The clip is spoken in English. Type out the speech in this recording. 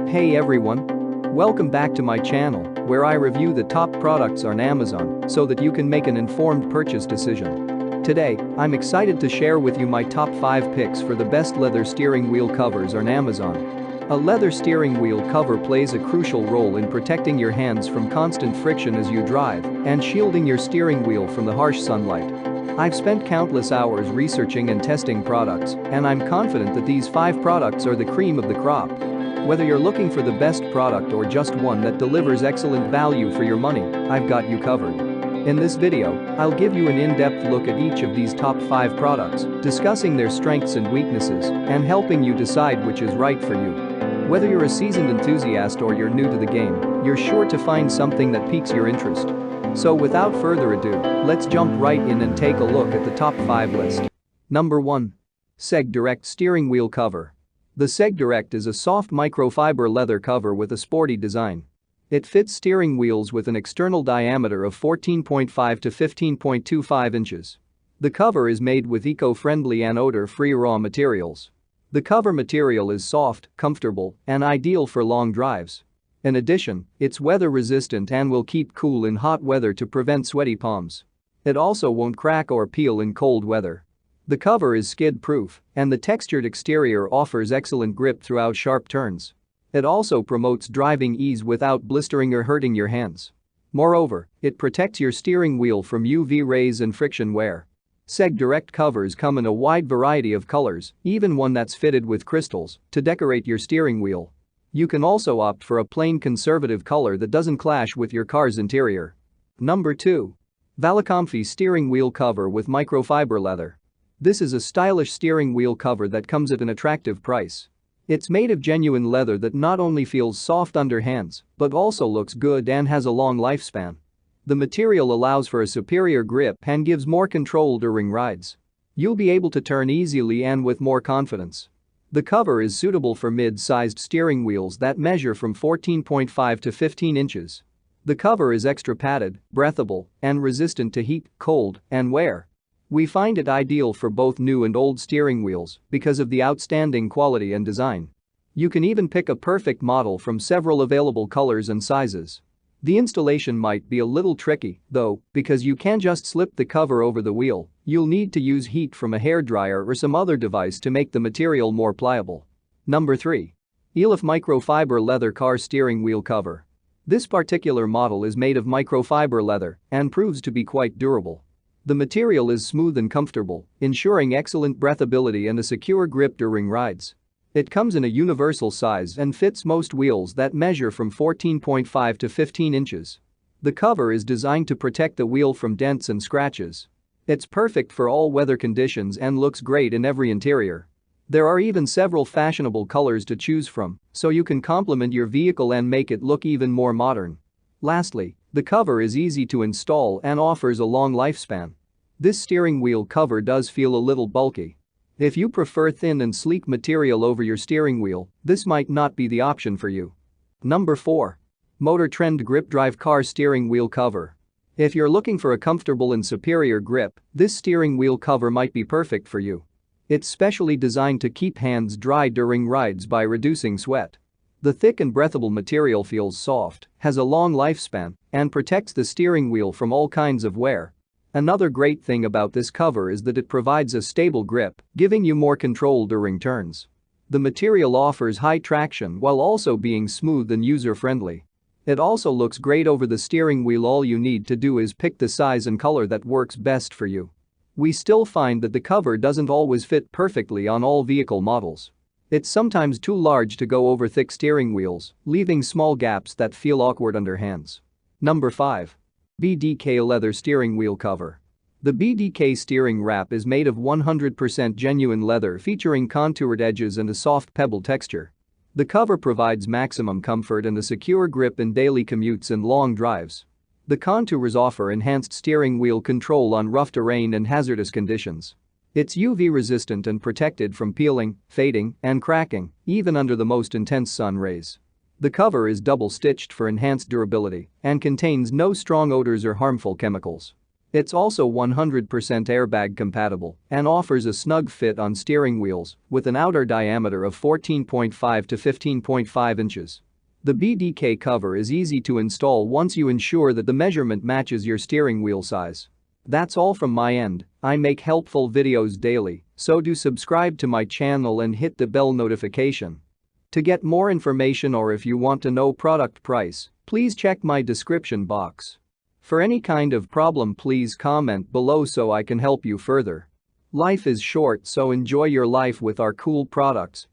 Hey everyone! Welcome back to my channel, where I review the top products on Amazon so that you can make an informed purchase decision. Today, I'm excited to share with you my top 5 picks for the best leather steering wheel covers on Amazon. A leather steering wheel cover plays a crucial role in protecting your hands from constant friction as you drive and shielding your steering wheel from the harsh sunlight. I've spent countless hours researching and testing products, and I'm confident that these 5 products are the cream of the crop. Whether you're looking for the best product or just one that delivers excellent value for your money, I've got you covered. In this video, I'll give you an in-depth look at each of these top 5 products, discussing their strengths and weaknesses, and helping you decide which is right for you. Whether you're a seasoned enthusiast or you're new to the game, you're sure to find something that piques your interest. So without further ado, let's jump right in and take a look at the top 5 list. Number 1. Seg Direct Steering Wheel Cover. The Seg Direct is a soft microfiber leather cover with a sporty design. It fits steering wheels with an external diameter of 14.5 to 15.25 inches. The cover is made with eco-friendly and odor-free raw materials. The cover material is soft, comfortable, and ideal for long drives. In addition, it's weather-resistant and will keep cool in hot weather to prevent sweaty palms. It also won't crack or peel in cold weather. The cover is skid-proof, and the textured exterior offers excellent grip throughout sharp turns. It also promotes driving ease without blistering or hurting your hands. Moreover, it protects your steering wheel from UV rays and friction wear. Seg Direct covers come in a wide variety of colors, even one that's fitted with crystals, to decorate your steering wheel. You can also opt for a plain conservative color that doesn't clash with your car's interior. Number 2. Valicomfy Steering Wheel Cover with Microfiber Leather. This is a stylish steering wheel cover that comes at an attractive price. It's made of genuine leather that not only feels soft under hands, but also looks good and has a long lifespan. The material allows for a superior grip and gives more control during rides. You'll be able to turn easily and with more confidence. The cover is suitable for mid-sized steering wheels that measure from 14.5 to 15 inches. The cover is extra padded, breathable, and resistant to heat, cold, and wear. We find it ideal for both new and old steering wheels because of the outstanding quality and design. You can even pick a perfect model from several available colors and sizes. The installation might be a little tricky, though, because you can't just slip the cover over the wheel. You'll need to use heat from a hairdryer or some other device to make the material more pliable. Number 3. Elif Microfiber Leather Car Steering Wheel Cover. This particular model is made of microfiber leather and proves to be quite durable. The material is smooth and comfortable, ensuring excellent breathability and a secure grip during rides. It comes in a universal size and fits most wheels that measure from 14.5 to 15 inches. The cover is designed to protect the wheel from dents and scratches. It's perfect for all weather conditions and looks great in every interior. There are even several fashionable colors to choose from, so you can complement your vehicle and make it look even more modern. Lastly, the cover is easy to install and offers a long lifespan. This steering wheel cover does feel a little bulky. If you prefer thin and sleek material over your steering wheel, this might not be the option for you. Number 4. Motor Trend Grip Drive Car Steering Wheel Cover. If you're looking for a comfortable and superior grip, this steering wheel cover might be perfect for you. It's specially designed to keep hands dry during rides by reducing sweat. The thick and breathable material feels soft, has a long lifespan, and protects the steering wheel from all kinds of wear. Another great thing about this cover is that it provides a stable grip, giving you more control during turns. The material offers high traction while also being smooth and user-friendly. It also looks great over the steering wheel. All you need to do is pick the size and color that works best for you. We still find that the cover doesn't always fit perfectly on all vehicle models. It's sometimes too large to go over thick steering wheels, leaving small gaps that feel awkward under hands. Number 5. BDK Leather Steering Wheel Cover. The BDK steering wrap is made of 100% genuine leather featuring contoured edges and a soft pebble texture. The cover provides maximum comfort and a secure grip in daily commutes and long drives. The contours offer enhanced steering wheel control on rough terrain and hazardous conditions. It's UV resistant and protected from peeling, fading, and cracking, even under the most intense sun rays. The cover is double-stitched for enhanced durability and contains no strong odors or harmful chemicals. It's also 100% airbag compatible and offers a snug fit on steering wheels with an outer diameter of 14.5 to 15.5 inches. The BDK cover is easy to install once you ensure that the measurement matches your steering wheel size. That's all from my end. I make helpful videos daily, so do subscribe to my channel and hit the bell notification. To get more information or if you want to know product price, please check my description box. For any kind of problem, please comment below so I can help you further. Life is short, so enjoy your life with our cool products.